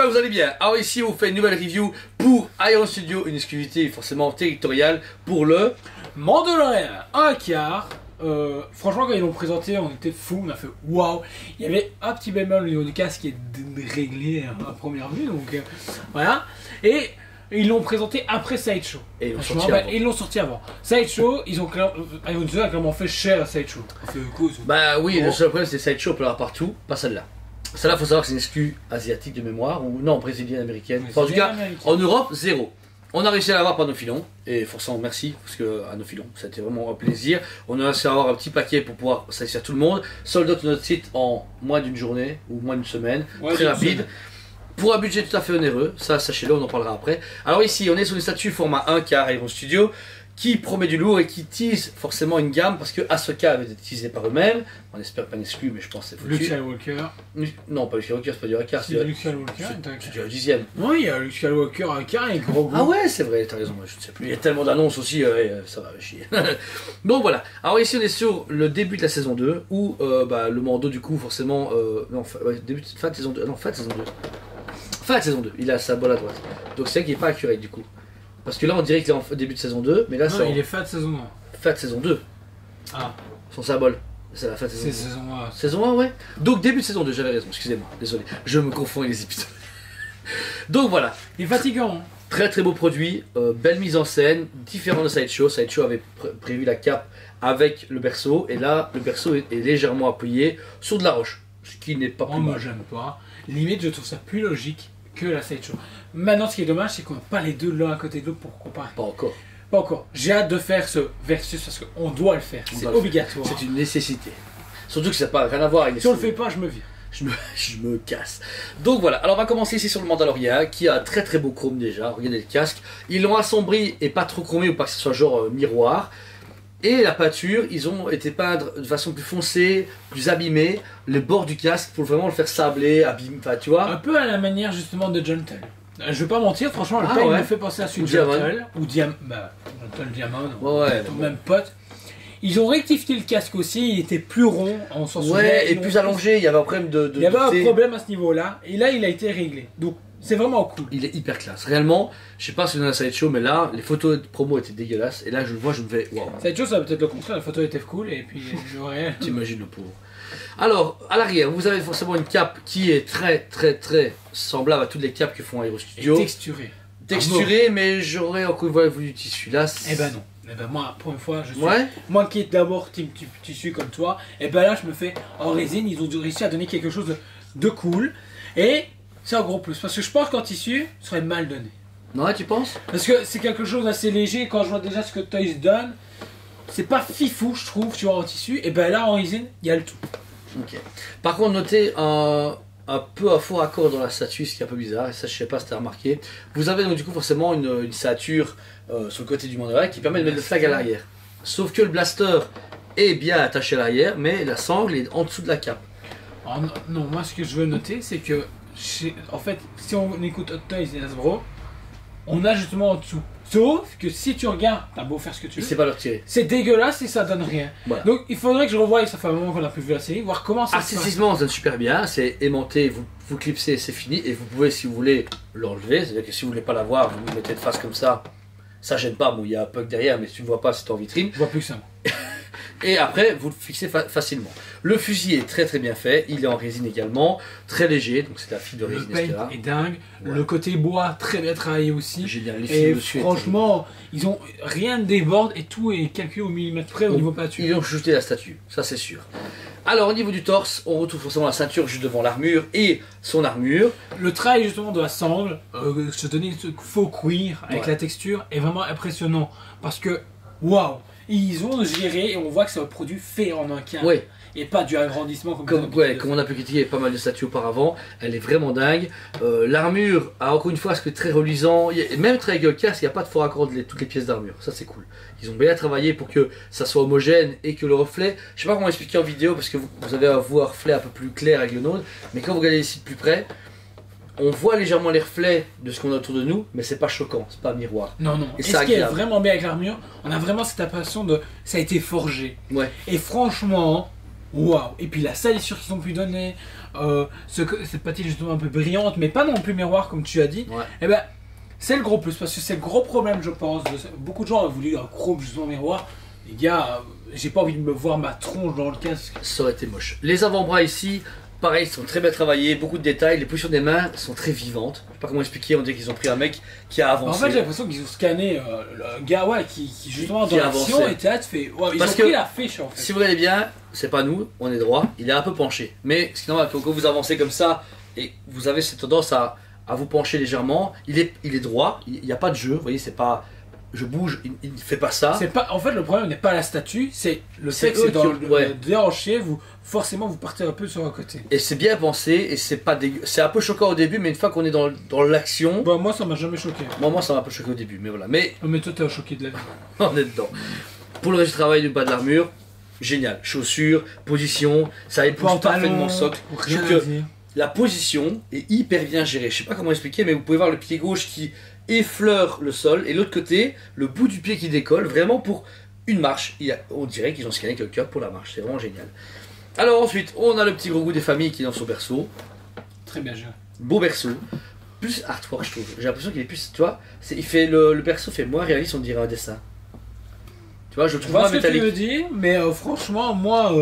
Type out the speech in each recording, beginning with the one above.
que vous allez bien. Alors ici on vous fait une nouvelle review pour Iron Studio, une exclusivité forcément territoriale pour le Mandalorian 1 quart. Franchement quand ils l'ont présenté on était fous, on a fait waouh. Il y avait un petit bémol au niveau du casque qui est réglé à première vue, donc voilà. Et ils l'ont présenté après Sideshow. Et ils l'ont sorti avant. Sideshow, Iron Studio a clairement fait cher à Sideshow. Bah oui, le seul problème c'est Sideshow, on peut l'avoir partout, pas celle-là. Celle-là, il faut savoir que c'est une exclu asiatique de mémoire, ou non, brésilienne, américaine. Enfin, en tout cas, en Europe, zéro. On a réussi à l'avoir par nos filons, et forcément merci, parce que à nos filons, ça a été vraiment un plaisir. On a réussi à avoir un petit paquet pour pouvoir satisfaire tout le monde. Sold out notre site en moins d'une journée, ou moins d'une semaine, très rapide. Pour un budget tout à fait onéreux, ça sachez-le, on en parlera après. Alors ici, on est sur une statue format 1 quart Iron Studio, qui promet du lourd et qui tease forcément une gamme, parce que Ahsoka avait été teasé par eux-mêmes. On espère pas une exclu, mais je pense que c'est foutu. Luke Skywalker. Non, pas Luke Skywalker, c'est pas du quart. C'est Luke Skywalker. C'est du 10e. Oui, il y a Luke Skywalker un quart et gros. Ah ouais, c'est vrai, t'as raison, je ne sais plus. Il y a tellement d'annonces aussi, ça va chier. Donc voilà. Alors ici, on est sur le début de la saison 2, où le Mando, du coup, forcément. Fin de saison 2. Non, fin de saison 2. Fin de saison 2, il a sa balle à droite. Donc c'est vrai qu'il n'est pas accurate du coup. Parce que là on dirait qu'il est en début de saison 2, mais là c'est. Non, il est fin de saison 1. Fin de saison 2. Ah. Son symbole. C'est la fin de saison 2. C'est saison 1. Saison 1, ouais. Donc début de saison 2, j'avais raison, excusez-moi, désolé. Je me confonds avec les épisodes. Donc voilà. Il est fatigant. Hein. Très très beau produit, belle mise en scène, différent de Sideshow. Sideshow avait prévu la cape avec le berceau, et là le berceau est légèrement appuyé sur de la roche. Ce qui n'est pas plus moi mal. J'aime pas. Limite, je trouve ça plus logique que la Sideshow. Maintenant, ce qui est dommage, c'est qu'on n'a pas les deux l'un à côté de l'autre pour comparer. Pas encore. Pas encore. J'ai hâte de faire ce versus parce qu'on doit le faire. C'est obligatoire. C'est une nécessité. Surtout que ça n'a pas rien à voir avec les. Si on le fait pas, je me vire. Je me casse. Donc voilà, alors on va commencer ici sur le Mandalorian qui a un très très beau chrome déjà. Regardez le casque. Ils l'ont assombri et pas trop chromé ou pas que ce soit genre miroir. Et la peinture, ils ont été peindre de façon plus foncée, plus abîmée, les bords du casque pour vraiment le faire sabler, abîmer, enfin tu vois. Un peu à la manière justement de John Tell. Je vais pas mentir, franchement, le pain me fait penser à celui de John Tell. Ou John Tell Diamond, même pote. Ils ont rectifié le casque aussi, il était plus rond, on s'en souvient. Ouais, et plus allongé, il y avait un problème de il y avait un problème à ce niveau-là, et là il a été réglé. Donc c'est vraiment cool. Il est hyper classe. Réellement, je sais pas si on a Sideshow, mais là, les photos de promo étaient dégueulasses. Et là, je le vois, je me fais waouh. Sideshow, ça va peut-être le contraire. La photo était cool et puis le réel. T'imagines le pauvre. Alors, à l'arrière, vous avez forcément une cape qui est très, très, très semblable à toutes les capes que font Iron Studio. Et texturée. Texturée, mais j'aurais encore une fois voulu du tissu. Là, eh ben non. Eh ben moi, pour une fois, je suis. Moi qui est d'abord team tissu comme toi, et ben là, je me fais en résine. Ils ont réussi à donner quelque chose de cool. Et. C'est un gros plus, parce que je pense qu'en tissu, ce serait mal donné. Ouais, tu penses? Parce que c'est quelque chose d'assez léger, quand je vois déjà ce que Toys donne, c'est pas fifou, je trouve, tu vois, en tissu, et ben là, en résine, il y a le tout. Ok. Par contre, notez un peu à faux raccord dans la statue, ce qui est un peu bizarre, et ça, je sais pas si t'as remarqué. Vous avez donc du coup forcément une ceinture sur le côté du Mandalorian qui permet de mettre le flag à l'arrière. Sauf que le blaster est bien attaché à l'arrière, mais la sangle est en dessous de la cape. Oh, non, moi, ce que je veux noter, c'est que en fait, si on écoute Hot Toys et Hasbro, on a justement en dessous. Sauf que si tu regardes, t'as beau faire ce que tu veux, c'est pas leur tirer. C'est dégueulasse et ça donne rien. Voilà. Donc il faudrait que je revoie, ça fait un moment qu'on a plus vu la série, voir comment ça se passe. Artistiquement, ça donne super bien, c'est aimanté, vous clipsez, c'est fini, et vous pouvez, si vous voulez, l'enlever. C'est-à-dire que si vous voulez pas l'avoir, vous le mettez de face comme ça. Ça gêne pas, bon, il y a un bug derrière, mais si tu ne vois pas, c'est en vitrine. Je vois plus que ça. Et après, vous le fixez facilement. Le fusil est très très bien fait, il est en résine également, très léger, donc c'est la fibre de résine, etc. Le paint est dingue, le côté bois très bien travaillé aussi. Génial, les et franchement, ils ont rien de déborde et tout est calculé au millimètre près au niveau peinture. Ils ont ajouté la statue, ça c'est sûr. Alors au niveau du torse, on retrouve forcément la ceinture juste devant l'armure et son armure. Le travail justement de la sangle, je te donnais ce faux cuir avec la texture, est vraiment impressionnant parce que waouh, ils ont géré et on voit que c'est un produit fait en un quart. Oui. Et pas du agrandissement comme on a pu critiquer pas mal de statues auparavant, elle est vraiment dingue. L'armure a encore une fois ce qui est très reluisant, même très avec le casque, il n'y a pas de faux raccord de toutes les pièces d'armure, ça c'est cool. Ils ont bien travaillé pour que ça soit homogène et que le reflet, je sais pas comment expliquer en vidéo parce que vous avez un reflet un peu plus clair avec le nôtre, mais quand vous regardez ici de plus près, on voit légèrement les reflets de ce qu'on a autour de nous, mais c'est pas choquant, c'est pas un miroir. Non, non. Et ce qui est vraiment bien avec l'armure, on a vraiment cette impression de ça a été forgé. Ouais. Et franchement, waouh. Et puis la salissure qu'ils ont pu donner, cette patine justement un peu brillante, mais pas non plus miroir comme tu as dit, Ouais. et ben c'est le gros plus, parce que c'est le gros problème, je pense. Beaucoup de gens ont voulu un chrome justement miroir. Les gars, j'ai pas envie de me voir ma tronche dans le casque. Ça aurait été moche. Les avant-bras ici, pareil, sont très bien travaillés, beaucoup de détails. Les positions des mains sont très vivantes. Je sais pas comment expliquer, on dirait qu'ils ont pris un mec qui a avancé. En fait, j'ai l'impression qu'ils ont scanné le gars qui justement Qui dans a l'action avancé. était là, tu fais. Ouais, ils Parce ont que pris la fiche en fait. Si vous regardez bien, c'est pas nous, on est droit, il est un peu penché. Mais c'est normal, quand vous avancez comme ça, et vous avez cette tendance à vous pencher légèrement, il est droit, il n'y a pas de jeu, vous voyez, c'est pas... Je bouge, il ne fait pas ça. C'est pas, en fait, le problème n'est pas la statue, c'est le C'est fait que c'est eux dans qui- le ouais. déhanché, forcément vous partez un peu sur un côté. Et c'est bien pensé, et c'est pas dégueu. C'est un peu choquant au début, mais une fois qu'on est dans l'action, Bah, moi ça m'a jamais choqué. moi ça m'a un peu choqué au début, mais voilà. Mais Oh, mais toi t'es choqué de la vie. on est dedans. Pour le reste du travail du bas de l'armure, génial. Chaussures, position, ça épouse parfaitement le socle. Je rien trouve à que dire. la position est hyper bien gérée. Je sais pas comment expliquer, mais vous pouvez voir le pied gauche qui effleure le sol et l'autre côté, le bout du pied qui décolle, vraiment pour une marche. On dirait qu'ils ont scanné avec le cœur pour la marche. C'est vraiment génial. Alors ensuite, on a le petit gros goût des familles qui est dans son berceau. Très bien géré. Beau berceau. Plus artwork, je trouve. J'ai l'impression qu'il est plus. Tu vois, il fait le berceau fait moins réaliste, on dirait un dessin. Tu vois, je le Je trouve vois pas ce que tu métallique. veux dire, mais franchement, moi.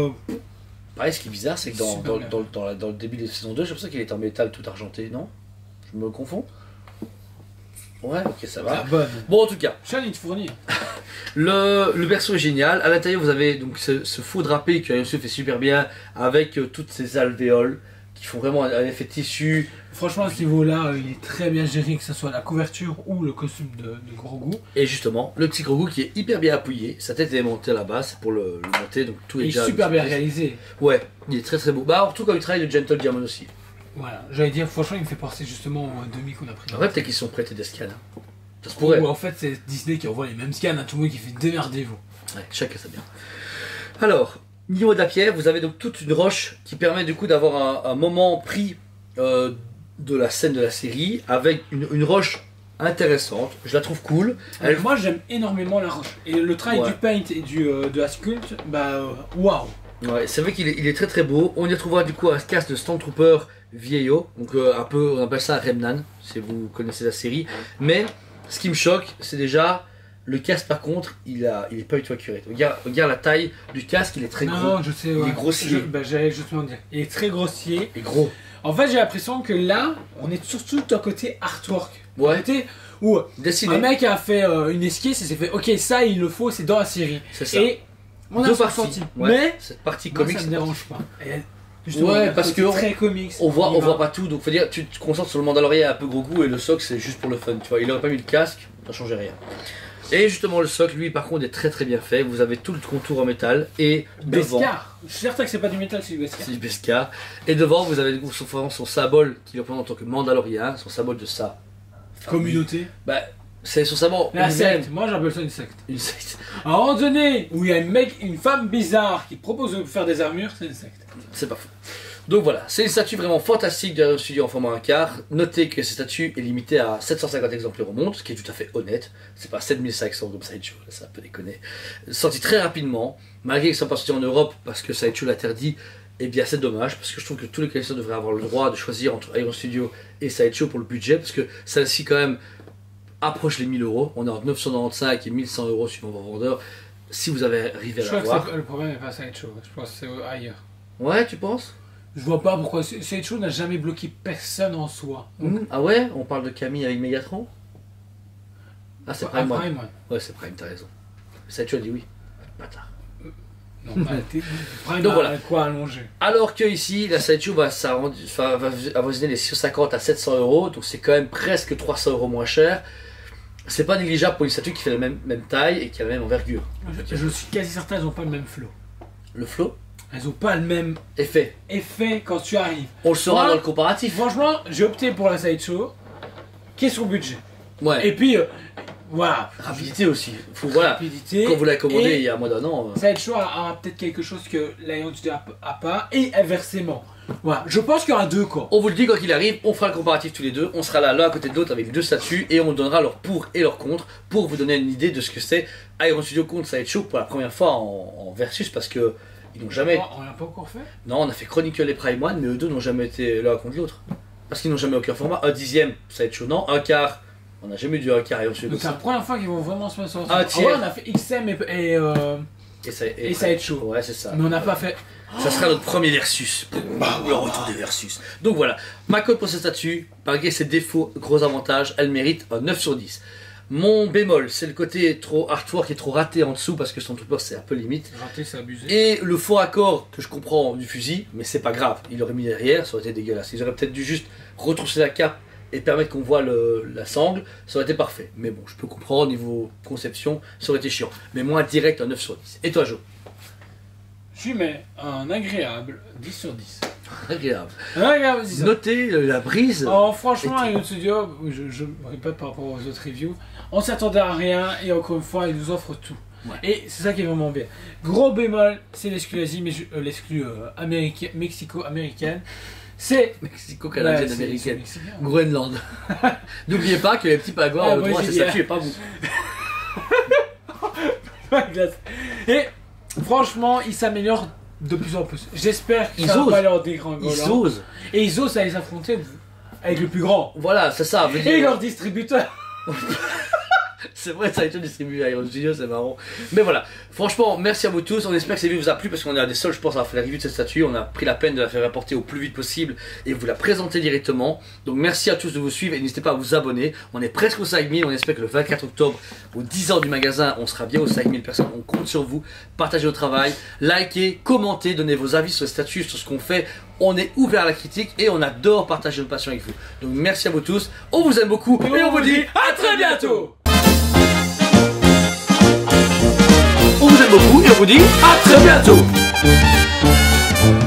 Pareil, ce qui est bizarre, c'est que Super bien. dans le début de saison 2, j'ai l'impression qu'il est en métal tout argenté, non? Je me confonds? Ouais, ok, ça va. La bonne. Bon, en tout cas, Sean, il te fournit. le berceau est génial. À l'intérieur, vous avez donc ce faux drapé que Yosu fait super bien avec toutes ces alvéoles qui font vraiment un effet tissu. Franchement, à ce niveau-là, il est très bien géré, que ce soit la couverture ou le costume de gros goût. Et justement, le petit gros goût qui est hyper bien appuyé. Sa tête est montée à la base pour le monter, donc tout est Il est déjà. super bien réalisé. Ouais, il est très très beau. Bah, surtout quand il travaille de Gentle Diamond aussi. Voilà, j'allais dire, franchement, il me fait penser justement au demi qu'on a pris. En vrai, peut-être qu'ils sont prêtés des scans. Hein. Ça se pourrait. Ou en fait, c'est Disney qui envoie les mêmes scans à tout le monde qui fait démerdez-vous. Ouais, chacun ça bien. Alors, niveau de la pierre, vous avez donc toute une roche qui permet du coup d'avoir un moment pris de la scène de la série avec une roche intéressante. Je la trouve cool. Elle- Moi, j'aime énormément la roche. Et le travail Ouais. du paint et de la sculpte, bah, waouh. Ouais, c'est vrai qu'il est très très beau. On y retrouvera du coup un casque de Stormtrooper vieillot, donc un peu, on appelle ça un Remnan, si vous connaissez la série. Mais ce qui me choque, c'est déjà le casque par contre, il est pas du tout accurate. Regarde la taille du casque, il est très gros. Non, je sais, ouais. Il est grossier. J'allais justement dire. Il est très grossier. Il est gros. En fait, j'ai l'impression que là, on est surtout d'un côté artwork. Ouais. Un côté où Dessiné. un mec a fait une esquisse et s'est fait, ok, ça, il le faut, c'est dans la série. C'est ça. Et on a Deux son parties. ressenti. Ouais. Mais Cette partie moi, comics. ça me dérange pas. Et, Ouais, justement, il y a un parce côté que très comics. On voit y va. pas tout, donc faut dire, tu te concentres sur le Mandalorian, un peu gros goût, et le socle c'est juste pour le fun, tu vois. Il aurait pas mis le casque, ça changeait rien. Et justement, le socle, lui, par contre, est très très bien fait. Vous avez tout le contour en métal, et devant, Beskar. Je suis certain que c'est pas du métal, c'est du Beskar. c'est du Beskar. Et devant, vous avez son symbole qui représente en tant que Mandalorian, son symbole de sa Communauté. Bah, c'est son symbole. La lui-même. secte. Moi, j'appelle ça une secte. Une secte. À un moment donné où il y a une femme bizarre qui propose de faire des armures, c'est une secte. C'est pas faux. Donc voilà, c'est une statue vraiment fantastique d'un studio en format 1/4. Notez que cette statue est limitée à 750 exemplaires au monde, ce qui est tout à fait honnête. C'est pas 7500 comme Sideshow, là, ça peut déconner. Sorti très rapidement, malgré que ça soit pas sorti en Europe parce que Sideshow l'interdit. Eh bien, c'est dommage parce que je trouve que tous les collectionneurs devraient avoir le droit de choisir entre Iron Studio et Sideshow pour le budget, parce que celle-ci, quand même, approche les 1000 euros. On est entre 995 et 1100 euros suivant vos vendeurs. Si vous avez arrivé Je à crois que l'avoir. le problème n'est pas Sideshow. Je pense que c'est ailleurs. Ouais, tu penses? Je vois pas pourquoi. Sideshow n'a jamais bloqué personne en soi. Ah ouais? On parle de Camille avec Megatron? Ah, c'est Prime One. Prime One. Ouais, c'est Prime, t'as raison. Sideshow a dit oui. Bâtard. Non, pas Prime Donc a voilà. quoi allonger. Alors que ici, la Sideshow va avoisiner les 650 à 700 euros, donc c'est quand même presque 300 euros moins cher. C'est pas négligeable pour une statue qui fait la même taille et qui a la même envergure. Je suis quasi certain qu'elles ont pas le même flow. Le flow Elles ont pas le même effet. effet quand tu arrives. On le saura Moi, dans le comparatif. Franchement, j'ai opté pour la Sideshow. Question budget. Ouais. Et puis, voilà. Rapidité aussi. Faut, voilà. Rapidité. Quand vous l'avez commandé Et il y a moins d'un an. Sideshow a peut-être quelque chose que l'Iron Studio a pas, et inversement. Voilà. Je pense qu'il y aura deux cas. On vous le dit quand il arrive, on fera le comparatif tous les deux. On sera là l'un à côté de l'autre avec deux statues et on donnera leur pour et leur contre pour vous donner une idée de ce que c'est Iron Studio contre Sideshow pour la première fois en versus, parce que Ils n'ont jamais. On l'a pas encore fait? Non, on a fait Chronicle et Prime One, mais eux deux n'ont jamais été l'un contre l'autre. Parce qu'ils n'ont jamais aucun format. Un dixième, ça va être chaud. Non, un quart. On n'a jamais eu du un quart et ensuite. Donc c'est la première fois qu'ils vont vraiment se mettre sur un tiers. Ouais, on a fait XM et ça va être chaud. Ouais, c'est ça. Mais on n'a pas fait. Ça sera notre premier versus. Le retour des versus. Donc voilà. Ma cote pour cette statue, malgré ses défauts, gros avantages, elle mérite un 9 sur 10. Mon bémol, c'est le côté trop artwork et trop raté en dessous parce que son trooper c'est un peu limite. Raté, c'est abusé. Et le faux raccord que je comprends du fusil, mais c'est pas grave. Il aurait mis derrière, ça aurait été dégueulasse. Ils auraient peut-être dû juste retrousser la cape et permettre qu'on voit la sangle, ça aurait été parfait. Mais bon, je peux comprendre, niveau conception, ça aurait été chiant. Mais moi, direct, un 9 sur 10. Et toi, Jo? Je lui mets un agréable 10 sur 10. Agréable. Un agréable 10 sur 10. Notez la brise. Alors franchement, avec notre studio, je me répète par rapport aux autres reviews, on s'attendait à rien et encore une fois, il nous offre tout. Ouais. Et c'est ça qui est vraiment bien. Gros bémol, c'est l'exclu Asie, mais l'exclu mexico-américaine. C'est Mexico-canadienne américaine. Groenland. N'oubliez pas que les petits pagouas ont le droit à ces statues et pas vous. Et franchement, ils s'améliorent de plus en plus. J'espère qu'ils osent. Pas leur dégringolant. Ils osent. Et ils osent à les affronter avec le plus grand. Voilà, c'est ça. Et leur distributeur. C'est vrai, ça a été distribué à Iron Studio, c'est marrant. Mais voilà, franchement, merci à vous tous. On espère que cette vidéo vous a plu parce qu'on est un des seuls, je pense, à avoir fait la review de cette statue. On a pris la peine de la faire apporter au plus vite possible et vous la présenter directement. Donc merci à tous de vous suivre et n'hésitez pas à vous abonner. On est presque aux 5000. On espère que le 24 octobre, aux 10 h du magasin, on sera bien aux 5000 personnes. On compte sur vous. Partagez au travail, likez, commentez, donnez vos avis sur les statues, sur ce qu'on fait. On est ouvert à la critique et on adore partager nos passions avec vous. Donc merci à vous tous. On vous aime beaucoup et on vous dit à très bientôt. On vous aime beaucoup et on vous dit à très bientôt.